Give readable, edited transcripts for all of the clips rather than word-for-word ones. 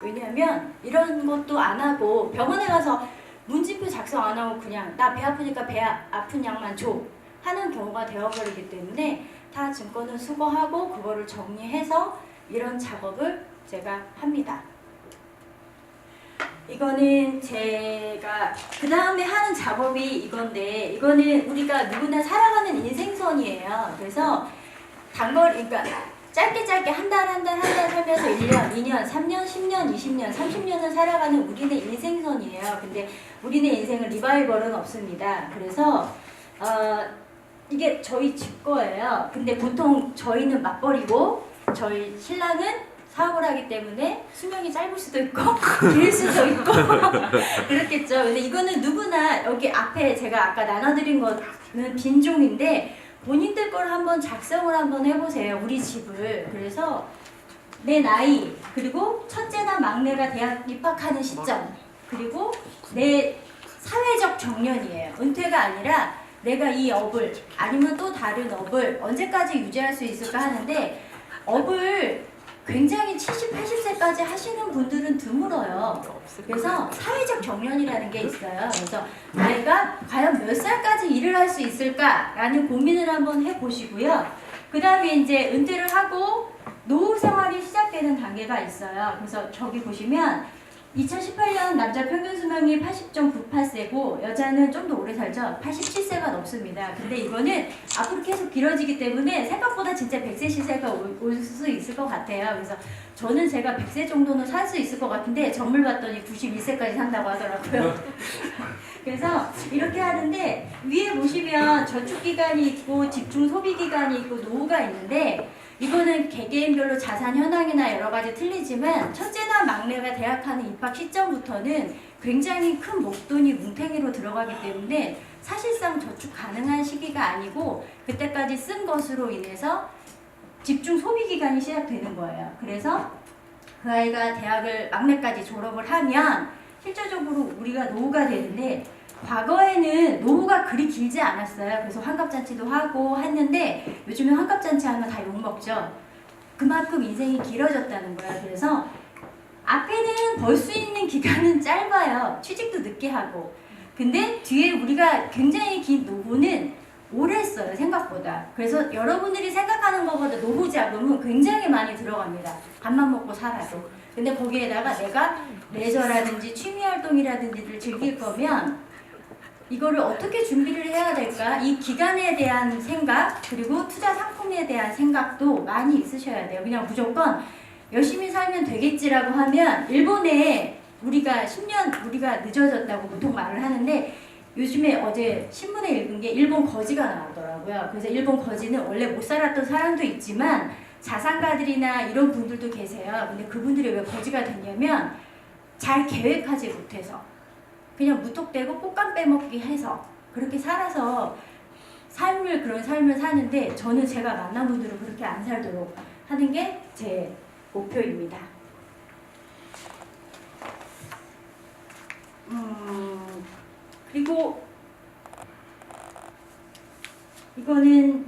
왜냐하면 이런 것도 안 하고 병원에 가서 문진표 작성 안 하고 그냥 나 배 아프니까 배 아픈 약만 줘 하는 경우가 되어버리기 때문에 다 증권을 수거하고 그거를 정리해서 이런 작업을 제가 합니다. 이거는 제가 그 다음에 하는 작업이 이건데, 이거는 우리가 누구나 살아가는 인생선이에요. 그래서 단거리, 그러니까 짧게 한 달 살면서 1년, 2년, 3년, 10년, 20년, 30년을 살아가는 우리네 인생선이에요. 근데 우리네 인생은 리바이벌은 없습니다. 그래서 이게 저희 집 거예요. 근데 보통 저희는 맞벌이고 저희 신랑은 사업을 하기 때문에 수명이 짧을 수도 있고 길 수도 있고 그렇겠죠. 근데 이거는 누구나 여기 앞에 제가 아까 나눠드린 거는 빈종인데 본인들 걸 한번 작성을 한번 해보세요. 우리 집을. 그래서 내 나이, 그리고 첫째나 막내가 대학 입학하는 시점, 그리고 내 사회적 정년이에요. 은퇴가 아니라 내가 이 업을 아니면 또 다른 업을 언제까지 유지할 수 있을까 하는데, 업을 굉장히 70, 80세까지 하시는 분들은 드물어요. 그래서 사회적 정년이라는 게 있어요. 그래서 내가 과연 몇 살까지 일을 할 수 있을까라는 고민을 한번 해보시고요. 그 다음에 이제 은퇴를 하고 노후 생활이 시작되는 단계가 있어요. 그래서 저기 보시면 2018년 남자 평균 수명이 80.98세고 여자는 좀 더 오래 살죠. 87세가 넘습니다. 근데 이거는 앞으로 계속 길어지기 때문에 생각보다 진짜 100세 시세가 올 수 있을 것 같아요. 그래서 저는 제가 100세 정도는 살 수 있을 것 같은데 점을 봤더니 91세까지 산다고 하더라고요. 그래서 이렇게 하는데 위에 보시면 저축기간이 있고 집중소비기간이 있고 노후가 있는데, 이거는 개개인별로 자산 현황이나 여러 가지 틀리지만 첫째나 막내가 대학하는 입학 시점부터는 굉장히 큰 목돈이 뭉탱이로 들어가기 때문에 사실상 저축 가능한 시기가 아니고 그때까지 쓴 것으로 인해서 집중 소비 기간이 시작되는 거예요. 그래서 그 아이가 대학을 막내까지 졸업을 하면 실질적으로 우리가 노후가 되는데, 과거에는 노후가 그리 길지 않았어요. 그래서 환갑잔치도 하고 했는데 요즘에 환갑잔치 하면 다 욕먹죠. 그만큼 인생이 길어졌다는 거야. 그래서 앞에는 벌 수 있는 기간은 짧아요. 취직도 늦게 하고. 근데 뒤에 우리가 굉장히 긴 노후는 오래 써요, 생각보다. 그래서 여러분들이 생각하는 것보다 노후 자금은 굉장히 많이 들어갑니다. 밥만 먹고 살아도. 근데 거기에다가 내가 레저라든지 취미활동이라든지를 즐길 거면 이거를 어떻게 준비를 해야 될까? 이 기간에 대한 생각, 그리고 투자 상품에 대한 생각도 많이 있으셔야 돼요. 그냥 무조건 열심히 살면 되겠지라고 하면, 일본에 우리가 10년 우리가 늦어졌다고 보통 말을 하는데, 요즘에 어제 신문에 읽은 게 일본 거지가 나오더라고요. 그래서 일본 거지는 원래 못 살았던 사람도 있지만 자산가들이나 이런 분들도 계세요. 근데 그분들이 왜 거지가 됐냐면 잘 계획하지 못해서 그냥 무턱대고 꽃감 빼먹기 해서 그렇게 살아서 그런 삶을 사는데, 저는 제가 만난 분들은 그렇게 안 살도록 하는 게 제 목표입니다. 그리고 이거는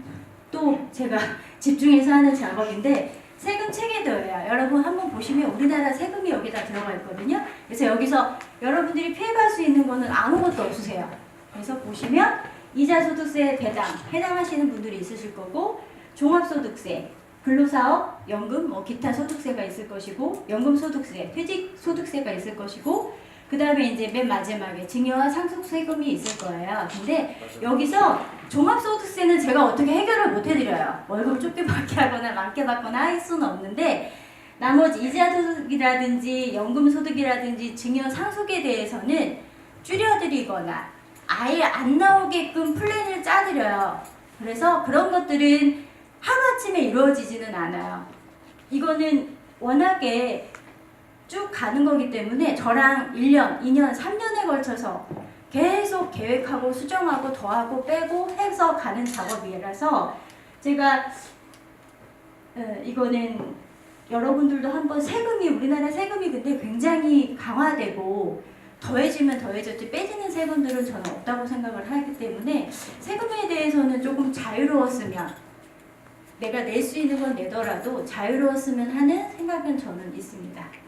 또 제가 집중해서 하는 작업인데, 세금 체계도예요. 여러분 한번 보시면 우리나라 세금이 여기다 들어가 있거든요. 그래서 여기서 여러분들이 피해갈 수 있는 거는 아무것도 없으세요. 그래서 보시면 이자소득세 배당 해당하시는 분들이 있으실 거고, 종합소득세, 근로사업, 연금, 기타 소득세가 있을 것이고, 연금소득세, 퇴직소득세가 있을 것이고, 그 다음에 이제 맨 마지막에 증여와 상속세금이 있을 거예요. 근데 여기서 종합소득세는 제가 어떻게 해결을 못 해드려요. 월급 좁게 받게 하거나 많게 받거나 할 수는 없는데, 나머지 이자소득이라든지 연금소득이라든지 증여 상속에 대해서는 줄여드리거나 아예 안 나오게끔 플랜을 짜드려요. 그래서 그런 것들은 하루아침에 이루어지지는 않아요. 이거는 워낙에 쭉 가는 거기 때문에 저랑 1년, 2년, 3년에 걸쳐서 계속 계획하고 수정하고 더하고 빼고 해서 가는 작업이라서, 제가 이거는 여러분들도 한번 우리나라 세금이 근데 굉장히 강화되고 더해지면 더해졌지 빼지는 세금들은 저는 없다고 생각을 하기 때문에 세금에 대해서는 조금 자유로웠으면, 내가 낼 수 있는 건 내더라도 자유로웠으면 하는 생각은 저는 있습니다.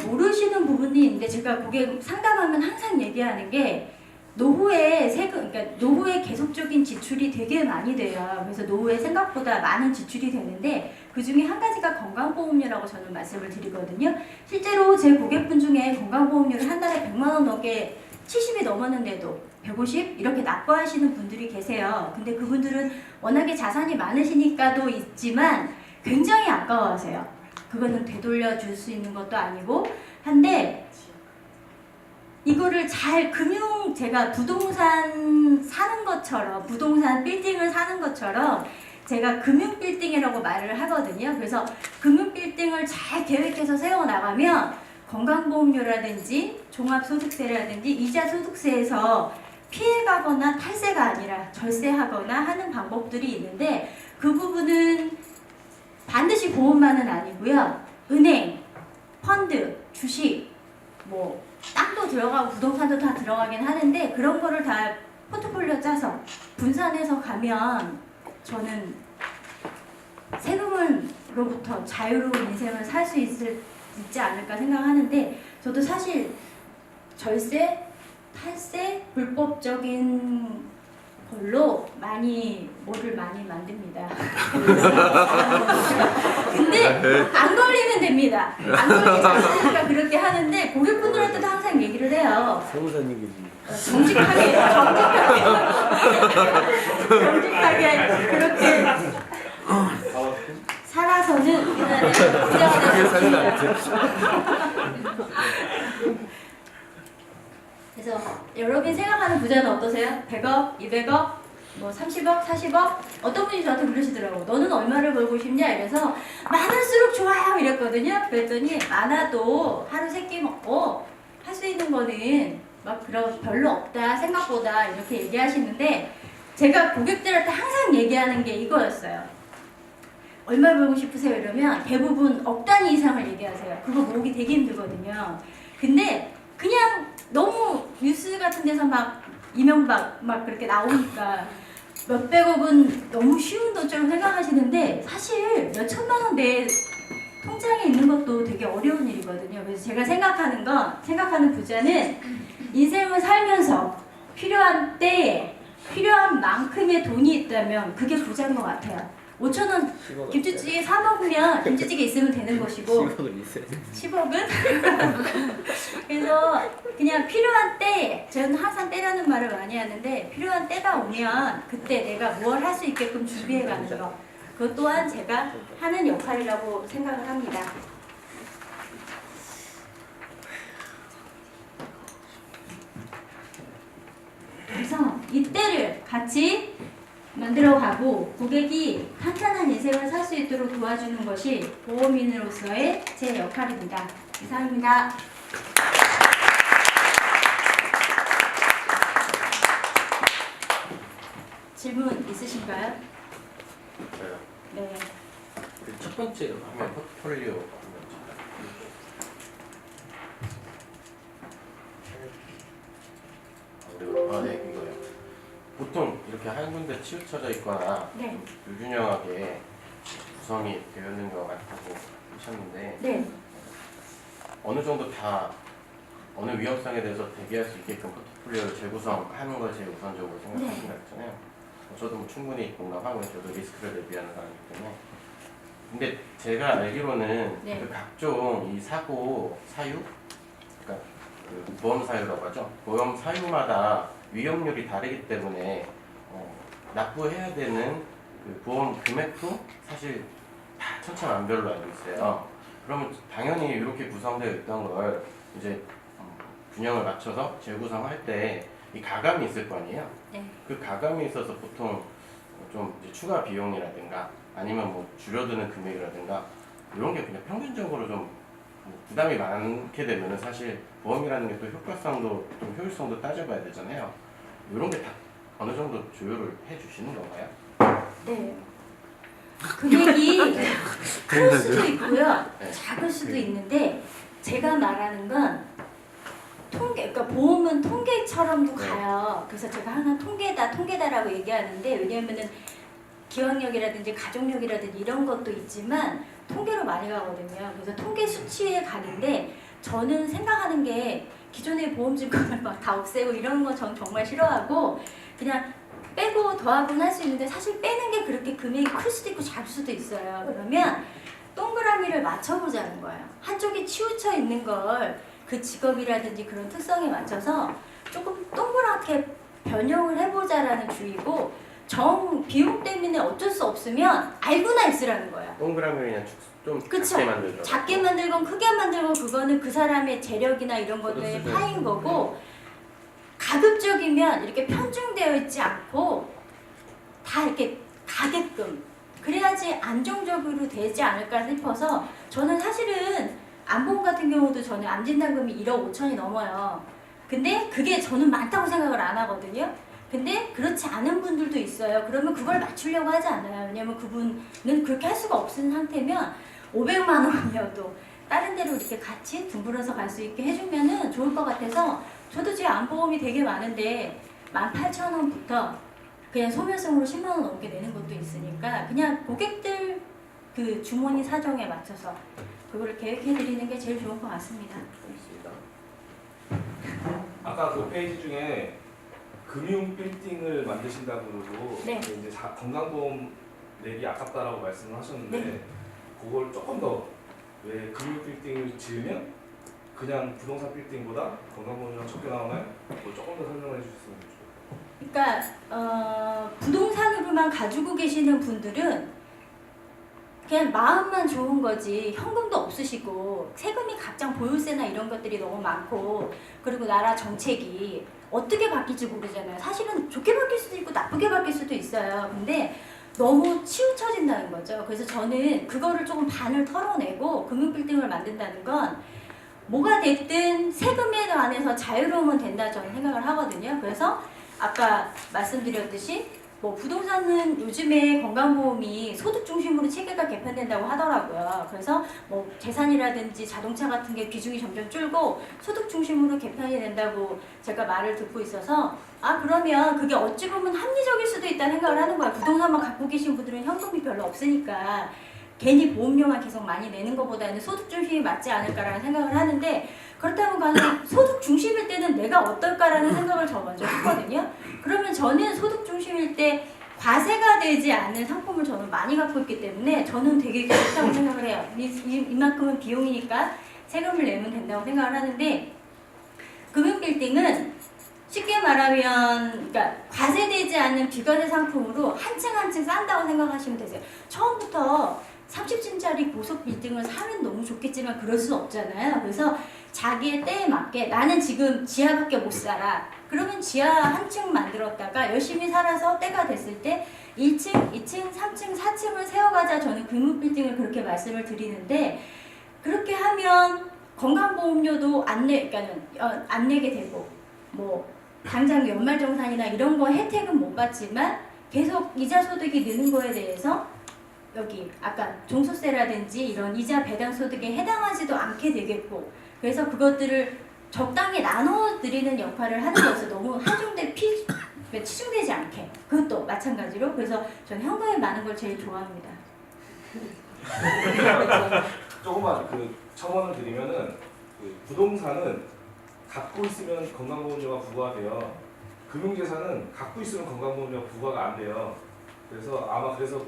모르시는 부분이 있는데 제가 고객 상담하면 항상 얘기하는 게 노후에 세금, 그러니까 노후에 계속적인 지출이 되게 많이 돼요. 그래서 노후에 생각보다 많은 지출이 되는데 그 중에 한 가지가 건강보험료라고 저는 말씀을 드리거든요. 실제로 제 고객분 중에 건강보험료를 한 달에 100만 원 넘게 70이 넘었는데도 150 이렇게 납부하시는 분들이 계세요. 근데 그분들은 워낙에 자산이 많으시니까도 있지만 굉장히 아까워하세요. 그거는 되돌려 줄 수 있는 것도 아니고 한데 이거를 잘 제가 부동산 사는 것처럼 부동산 빌딩을 사는 것처럼 제가 금융 빌딩이라고 말을 하거든요. 그래서 금융 빌딩을 잘 계획해서 세워나가면 건강보험료라든지 종합소득세라든지 이자소득세에서 피해가거나 탈세가 아니라 절세하거나 하는 방법들이 있는데 그 부분은 반드시 보험만은 아니고요. 은행, 펀드, 주식, 뭐 땅도 들어가고 부동산도 다 들어가긴 하는데 그런 거를 다 포트폴리오 짜서 분산해서 가면 저는 세금으로부터 자유로운 인생을 살 수 있지 않을까 생각하는데 저도 사실 절세, 탈세, 불법적인 걸로 뭐를 많이 만듭니다. 근데 안 걸리면 됩니다. 안 걸리지 않으니까 그렇게 하는데 고객분들한테도 항상 얘기를 해요. 정직하게 그렇게 살아서는 우리나라의 부자가 그래서 여러분 생각하는 부자는 어떠세요? 100억, 200억, 뭐 30억, 40억? 어떤 분이 저한테 그러시더라고. 너는 얼마를 벌고 싶냐? 이래서 많을수록 좋아요 이랬거든요. 그랬더니 많아도 하루 세 끼 먹고 할 수 있는 거는 막 별로 없다 생각보다 이렇게 얘기하시는데 제가 고객들한테 항상 얘기하는 게 이거였어요. 얼마 벌고 싶으세요? 이러면 대부분 억 단위 이상을 얘기하세요. 그거 모으기 되게 힘들거든요. 근데 그냥 너무 뉴스 같은 데서 막 이명박 막 그렇게 나오니까 몇백억은 너무 쉬운 돈처럼 생각하시는데 사실 몇천만 원 내 통장에 있는 것도 되게 어려운 일이거든요. 그래서 제가 생각하는 부자는 인생을 살면서 필요한 때에 필요한 만큼의 돈이 있다면 그게 부자인 것 같아요. 5,000원 김치찌개 사 먹으면 김치찌개 있으면 되는 것이고 10억은? 그래서 그냥 필요한 때에 저는 항상 때라는 말을 많이 하는데 필요한 때가 오면 그때 내가 뭘 할 수 있게끔 준비해가는 거 그것 또한 제가 하는 역할이라고 생각을 합니다. 그래서 이때를 같이 만들어가고 고객이 탄탄한 인생을 살 수 있도록 도와주는 것이 보험인으로서의 제 역할입니다. 이상입니다. 질문 있으신가요? 저요. 네. 첫 번째 화면 포트폴리오 네, 이거요. 보통 이렇게 한 군데 치우쳐져 있거나 네. 불균형하게 구성이 되어 있는 것 같다고 하셨는데 네. 어느 정도 다 어느 위험성에 대해서 대비할 수 있게끔 포트폴리오를 재구성하는 걸 제일 우선적으로 생각하신다 했잖아요. 저도 뭐 충분히 공감하고 저도 리스크를 대비하는 사람이기 때문에 근데 제가 알기로는 네. 그 각종 이 사고 사유 그러니까 그 보험 사유라고 하죠. 보험 사유마다 위험률이 다르기 때문에 납부해야 되는 그 보험 금액도 사실 다 천차만별로 알고 있어요. 그러면 당연히 이렇게 구성되어 있던 걸 이제 균형을 맞춰서 재구성할 때 이 가감이 있을 거 아니에요. 네. 그 가감이 있어서 보통 좀 이제 추가 비용이라든가 아니면 뭐 줄여드는 금액이라든가 이런 게 그냥 평균적으로 좀 부담이 많게 되면은 사실 보험이라는 게 또 효과성도 좀 효율성도 따져봐야 되잖아요. 이런 게 다 어느 정도 조율을 해주시는 건가요? 네. 금액이 클 수도 있고요. 네. 작을 수도 있는데 제가 말하는 건 그러니까 보험은 통계처럼도 가요. 그래서 제가 항상 통계다라고 얘기하는데 왜냐하면은 기왕력이라든지 가족력이라든지 이런 것도 있지만 통계로 많이 가거든요. 그래서 통계 수치에 가는데 저는 생각하는 게 기존의 보험증권을 막 다 없애고 이런 거 전 정말 싫어하고 그냥 빼고 더하고는 할 수 있는데 사실 빼는 게 그렇게 금액이 클 수도 있고 작을 수도 있어요. 그러면 동그라미를 맞춰보자는 거예요. 한쪽이 치우쳐 있는 걸 그 직업이라든지 그런 특성에 맞춰서 조금 동그랗게 변형을 해보자라는 주의고 비용 때문에 어쩔 수 없으면 알고나 있으라는 거예요. 동그라미 그냥 좀 그쵸? 작게 만들죠. 작게 만들건 크게 만들건 그거는 그 사람의 재력이나 이런 것들에 파인 거고 가급적이면 이렇게 편중되어 있지 않고 다 이렇게 가게끔 그래야지 안정적으로 되지 않을까 싶어서 저는 사실은 암보험 같은 경우도 저는 암진단금이 1억 5천이 넘어요. 근데 그게 저는 많다고 생각을 안 하거든요. 근데 그렇지 않은 분들도 있어요. 그러면 그걸 맞추려고 하지 않아요. 왜냐면 그분은 그렇게 할 수가 없는 상태면 500만 원이어도 다른 데로 이렇게 같이 둥글어서 갈 수 있게 해주면은 좋을 것 같아서 저도 제 암보험이 되게 많은데 18,000원부터 그냥 소멸성으로 10만 원 넘게 내는 것도 있으니까 그냥 고객들 그 주머니 사정에 맞춰서 그거를 계획해 드리는 게 제일 좋은 것 같습니다. 알겠습니다. 아까 그 페이지 중에 금융 빌딩을 만드신다고 그러고 네. 이제 건강보험 내기 아깝다라고 말씀을 하셨는데 네. 그걸 조금 더 왜 금융 빌딩을 지으면 그냥 부동산 빌딩보다 건강보험이랑 적게 나오나요? 그걸 조금 더 설명해 주셨으면 좋겠어요. 그러니까 부동산으로만 가지고 계시는 분들은 그냥 마음만 좋은 거지 현금도 없으시고 세금이 각장 보유세나 이런 것들이 너무 많고 그리고 나라 정책이 어떻게 바뀔지 모르잖아요. 사실은 좋게 바뀔 수도 있고 나쁘게 바뀔 수도 있어요. 근데 너무 치우쳐진다는 거죠. 그래서 저는 그거를 조금 반을 털어내고 금융빌딩을 만든다는 건 뭐가 됐든 세금에 관해서 자유로우면 된다 저는 생각을 하거든요. 그래서 아까 말씀드렸듯이 뭐 부동산은 요즘에 건강보험이 소득 중심으로 체계가 개편된다고 하더라고요. 그래서 뭐 재산이라든지 자동차 같은 게 비중이 점점 줄고 소득 중심으로 개편이 된다고 제가 말을 듣고 있어서 그러면 그게 어찌 보면 합리적일 수도 있다는 생각을 하는 거예요. 부동산만 갖고 계신 분들은 현금이 별로 없으니까 괜히 보험료만 계속 많이 내는 것보다는 소득 중심이 맞지 않을까라는 생각을 하는데 그렇다고 가는 소득 중심일 때는 내가 어떨까라는 생각을 저 먼저 했거든요. 그러면 저는 소득 중심일 때 과세가 되지 않는 상품을 저는 많이 갖고 있기 때문에 저는 되게 좋다고 생각을 해요. 이만큼은 비용이니까 세금을 내면 된다고 생각을 하는데 금융빌딩은 쉽게 말하면 그러니까 과세되지 않는 비과세 상품으로 한층 한층 싼다고 생각하시면 되세요. 처음부터 30층짜리 고속 빌딩을 사면 너무 좋겠지만 그럴 수 없잖아요. 그래서 자기의 때에 맞게 나는 지금 지하밖에 못 살아. 그러면 지하 한 층 만들었다가 열심히 살아서 때가 됐을 때 1층, 2층, 3층, 4층을 세워가자 저는 금융빌딩을 그렇게 말씀을 드리는데 그렇게 하면 건강보험료도 안 내게 되고 뭐 당장 연말정산이나 이런 거 혜택은 못 받지만 계속 이자 소득이 느는 거에 대해서 여기 아까 종소세라든지 이런 이자 배당 소득에 해당하지도 않게 되겠고 그래서 그것들을 적당히 나눠드리는 역할을 하는 것에서 너무 한중대 치중되지 않게 그것도 마찬가지로 그래서 저는 현금이 많은 걸 제일 좋아합니다. 조금만 그 첨언을 드리면은 그 부동산은 갖고 있으면 건강보험료가 부과가 돼요. 금융재산은 갖고 있으면 건강보험료가 부과가 안 돼요. 그래서 아마 그래서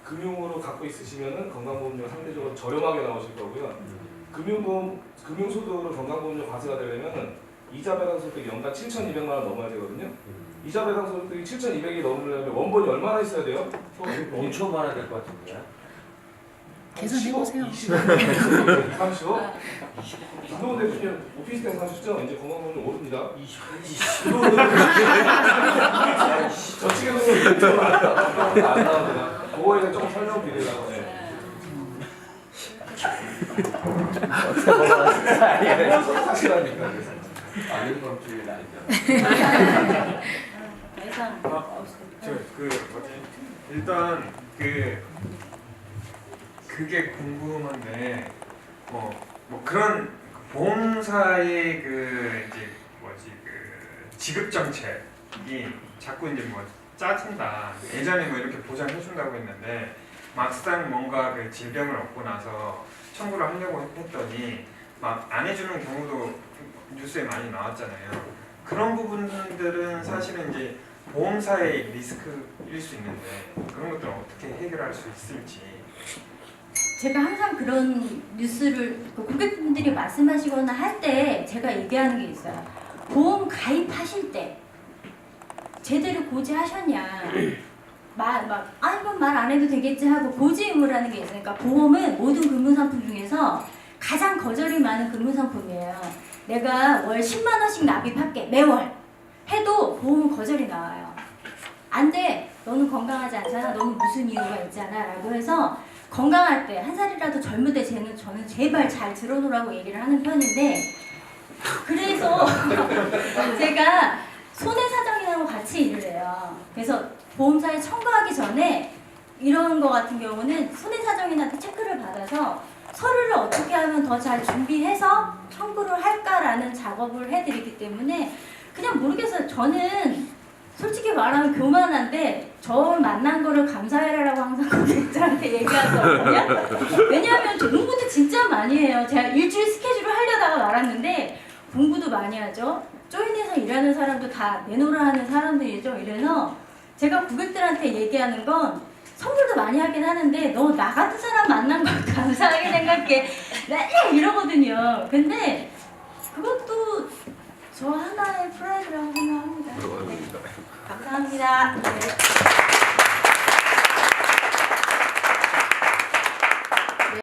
금융으로 갖고 있으시면은 건강보험료가 상대적으로 저렴하게 나오실 거고요. 금융소득으로 건강보험료 과세가 되려면은 이자 배당 소득이 연간 7,200만 원 넘어야 되거든요. 이자 배당 소득이 7,200이 넘으려면 원본이 얼마나 있어야 돼요? 엄청 많아야 될 것 같은데. 계산해보세요. 20억? 30억? 김동훈 대표님 오피스텔 사셨죠? 이제 건강보험료 오릅니다. 20억. 저쪽에서는 이쪽으로 안 나옵니다. 그거에 대해서 조금 설명드리려고 해요. 그래서 사시라니까. 아닌 범죄는 아니죠. 예상 일단 그게 궁금한데 뭐 그런 보험사의 지급 정책이 자꾸 이제 뭐 짜진다. 예전에 뭐 이렇게 보장해준다고 했는데 막상 뭔가 그 질병을 얻고 나서 청구를 하려고 했더니 막 안 해주는 경우도 뉴스에 많이 나왔잖아요. 그런 부분들은 사실은 이제 보험사의 리스크일 수 있는데 그런 것들은 어떻게 해결할 수 있을지. 제가 항상 그런 뉴스를 고객분들이 말씀하시거나 할 때 제가 얘기하는 게 있어요. 보험 가입하실 때 제대로 고지하셨냐. 이건 말 안 해도 되겠지 하고 고지 의무라는 게 있으니까 보험은 모든 금융상품 중에서 가장 거절이 많은 금융상품이에요. 내가 월 10만 원씩 납입할게. 매월. 해도 보험은 거절이 나와요. 안 돼. 너는 건강하지 않잖아. 너는 무슨 이유가 있잖아. 라고 해서 건강할 때, 한 살이라도 젊을 때 저는 제발 잘 들어놓으라고 얘기를 하는 편인데 그래서 제가 손해사정인하고 같이 일을 해요. 그래서 보험사에 청구하기 전에 이런 거 같은 경우는 손해사정인한테 체크를 받아서 서류를 어떻게 하면 더 잘 준비해서 청구를 할까라는 작업을 해드리기 때문에 그냥 모르겠어요. 저는 솔직히 말하면 교만한데 저를 만난 거를 감사해라라고 항상 고객들한테 얘기하거든요. 왜냐하면 저 공부도 진짜 많이 해요. 제가 일주일 스케줄을 하려다가 말았는데 공부도 많이 하죠. 조인해서 일하는 사람도 다 내놓으라 하는 사람들이죠. 이래서 제가 고객들한테 얘기하는 건 선물도 많이 하긴 하는데 너 나 같은 사람 만난 걸 감사하게 생각해. 맨날 이러거든요. 근데 그것도 저 하나의 프라이드라고 생각합니다. 감사합니다. 네.